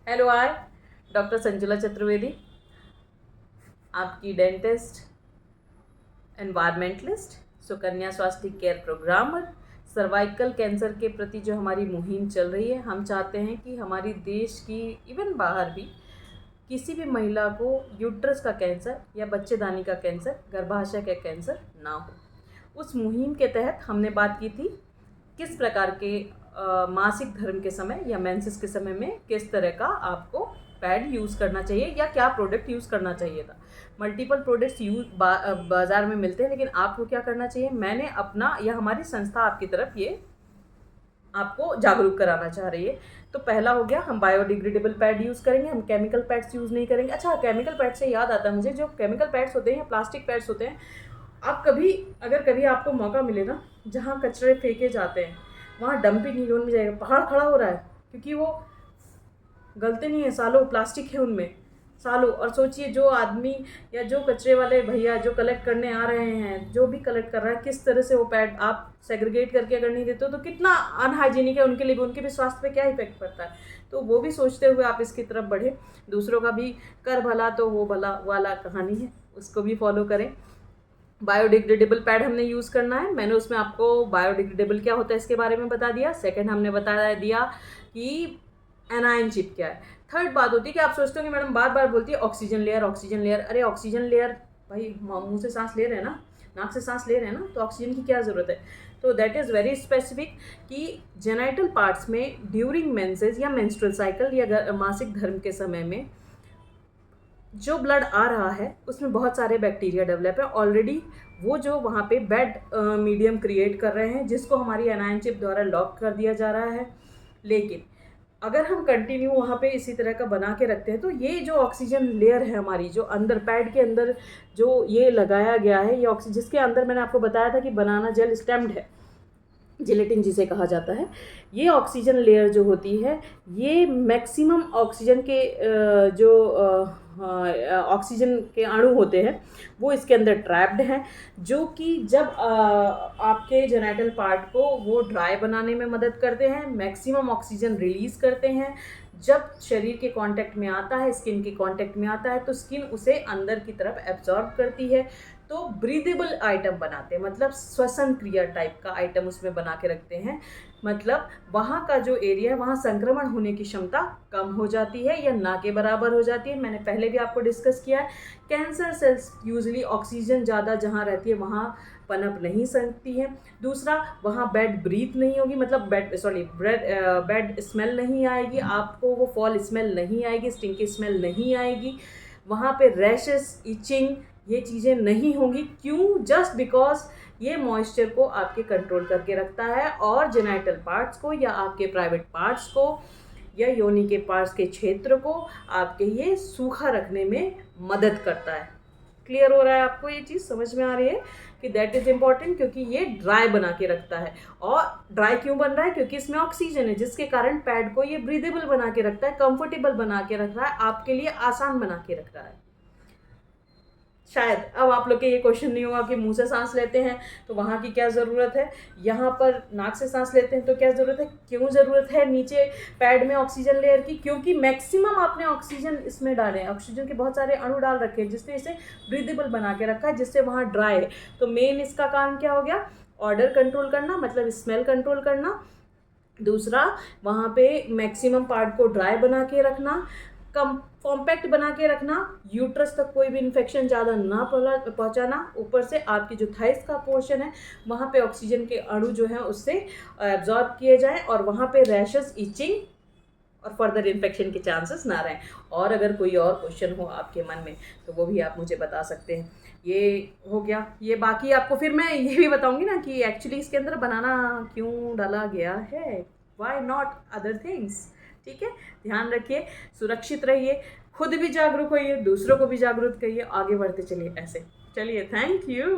Hello आई doctor Sanjula Chaturvedi, आपकी dentist, environmentalist, Sukanya स्वास्थ्य care programmer. Cervical cancer के प्रति जो हमारी मुहिम चल रही है, हम चाहते हैं कि हमारी देश की इवन बाहर भी किसी भी महिला को यूट्रस का कैंसर या बच्चेदानी का कैंसर, गर्भाशय का कैंसर ना हो। उस मुहिम के तहत हमने बात की थी किस प्रकार के मासिक धर्म के समय या मेंसेस के समय में किस तरह का आपको पैड यूज़ करना चाहिए या क्या प्रोडक्ट यूज़ करना चाहिए था। मल्टीपल प्रोडक्ट्स बाज़ार में मिलते हैं, लेकिन आपको क्या करना चाहिए, मैंने अपना या हमारी संस्था आपकी तरफ ये आपको जागरूक कराना चाह रही है। तो पहला हो गया, हम बायोडिग्रेडेबल पैड यूज़ करेंगे, हम केमिकल पैड्स यूज़ नहीं करेंगे। अच्छा, केमिकल पैड से याद आता है मुझे, जो केमिकल पैड्स होते हैं या प्लास्टिक पैड्स होते हैं, आप कभी अगर कभी आपको मौका मिले ना, जहाँ कचरे फेंके जाते हैं वहाँ डंपिंग जोन में जाएगा, पहाड़ खड़ा हो रहा है क्योंकि वो गलते नहीं है, सालों प्लास्टिक है उनमें, सालों। और सोचिए जो आदमी या जो कचरे वाले भैया जो कलेक्ट करने आ रहे हैं, जो भी कलेक्ट कर रहा है, किस तरह से वो पैड आप सेग्रीगेट करके अगर नहीं देते हो तो कितना अनहाइजीनिक है उनके लिए भी, उनके भी स्वास्थ्य पे क्या इफेक्ट पड़ता है। तो वो भी सोचते हुए आप इसकी तरफ बढ़े, दूसरों का भी कर भला तो वो भला वाला कहानी है, उसको भी फॉलो करें। बायोडिग्रेडेबल पैड हमने यूज़ करना है, मैंने उसमें आपको बायोडिग्रेडेबल क्या होता है इसके बारे में बता दिया। सेकंड हमने बता दिया कि एनायन चिप क्या है। थर्ड बात होती है कि आप सोचते हो कि मैडम बार बार बोलती है ऑक्सीजन लेयर ऑक्सीजन लेयर। अरे ऑक्सीजन लेयर भाई, मुंह से सांस ले रहे हैं ना, नाक से सांस ले रहे हैं ना, तो ऑक्सीजन की क्या ज़रूरत है। तो दैट इज़ वेरी स्पेसिफिक कि जेनाइटल पार्ट्स में ड्यूरिंग मेंसेस या मेंस्ट्रुअल साइकिल या मासिक धर्म के समय में जो ब्लड आ रहा है उसमें बहुत सारे बैक्टीरिया डेवलप है ऑलरेडी, वो जो वहाँ पे बेड मीडियम क्रिएट कर रहे हैं जिसको हमारी एनायन चिप द्वारा लॉक कर दिया जा रहा है। लेकिन अगर हम कंटिन्यू वहाँ पे इसी तरह का बना के रखते हैं तो ये जो ऑक्सीजन लेयर है हमारी, जो अंदर पैड के अंदर जो ये लगाया गया है, ये ऑक्सीजन जिसके अंदर मैंने आपको बताया था कि बनाना जेल स्टेम्ड है, जिलेटिन जिसे कहा जाता है, ये ऑक्सीजन लेयर जो होती है ये मैक्सिमम ऑक्सीजन के जो ऑक्सीजन के अणु होते हैं वो इसके अंदर ट्रैप्ड हैं, जो कि जब आपके जेनाइटल पार्ट को वो ड्राई बनाने में मदद करते हैं, मैक्सिमम ऑक्सीजन रिलीज़ करते हैं। जब शरीर के कांटेक्ट में आता है, स्किन के कांटेक्ट में आता है, तो स्किन उसे अंदर की तरफ एब्जॉर्ब करती है। तो ब्रीदेबल आइटम बनाते हैं, मतलब श्वसन क्रिया टाइप का आइटम उसमें बना के रखते हैं, मतलब वहाँ का जो एरिया है वहाँ संक्रमण होने की क्षमता कम हो जाती है या ना के बराबर हो जाती है। मैंने पहले भी आपको डिस्कस किया है, कैंसर सेल्स यूजुअली ऑक्सीजन ज़्यादा जहाँ रहती है वहाँ पनप नहीं सकती है। दूसरा, वहाँ बेड ब्रीथ नहीं होगी, मतलब बेड स्मेल नहीं आएगी, आपको वो फॉल स्मेल नहीं आएगी, स्टिंकी स्मेल नहीं आएगी, वहाँ पे रैशेस, इचिंग, ये चीज़ें नहीं होंगी। क्यों? जस्ट बिकॉज ये मॉइस्चर को आपके कंट्रोल करके रखता है और जेनाइटल पार्ट्स को या आपके प्राइवेट पार्ट्स को या योनि के पार्ट्स के क्षेत्र को आपके ये सूखा रखने में मदद करता है। क्लियर हो रहा है आपको, ये चीज़ समझ में आ रही है कि दैट इज़ इम्पॉर्टेंट, क्योंकि ये ड्राई बना के रखता है। और ड्राई क्यों बन रहा है? क्योंकि इसमें ऑक्सीजन है, जिसके कारण पैड को ये ब्रीदेबल बना के रखता है, कंफर्टेबल बना के रख रहा है, आपके लिए आसान बना के रख रहा है। शायद अब आप लोग के ये क्वेश्चन नहीं होगा कि मुंह से सांस लेते हैं तो वहाँ की क्या ज़रूरत है, यहाँ पर नाक से सांस लेते हैं तो क्या ज़रूरत है, क्यों ज़रूरत है नीचे पैड में ऑक्सीजन लेयर की? क्योंकि मैक्सिमम आपने ऑक्सीजन इसमें डाले हैं, ऑक्सीजन के बहुत सारे अणु डाल रखे हैं जिसने इसे ब्रीदेबल बना के रखा है, जिससे वहाँ ड्राई है। तो मेन इसका काम क्या हो गया? ऑर्डर कंट्रोल करना, मतलब स्मेल कंट्रोल करना। दूसरा, वहाँ पे मैक्सिमम पार्ट को ड्राई बना के रखना, कॉम्पैक्ट बना के रखना, यूट्रस तक कोई भी इन्फेक्शन ज़्यादा ना पहुँचाना। ऊपर से आपकी जो थाइस का पोर्शन है वहाँ पे ऑक्सीजन के अणु जो हैं उससे एब्जॉर्ब किए जाएं और वहाँ पे रैशेस, इचिंग और फर्दर इन्फेक्शन के चांसेस ना रहें। और अगर कोई और क्वेश्चन हो आपके मन में तो वो भी आप मुझे बता सकते हैं। ये हो गया, ये बाकी आपको फिर मैं ये भी बताऊंगी ना कि एक्चुअली इसके अंदर बनाना क्यों डाला गया है, व्हाई नॉट अदर थिंग्स। ठीक है, ध्यान रखिए, सुरक्षित रहिए, खुद भी जागरूक होइए, दूसरों को भी जागरूक करिए, आगे बढ़ते चलिए ऐसे। चलिए, थैंक यू।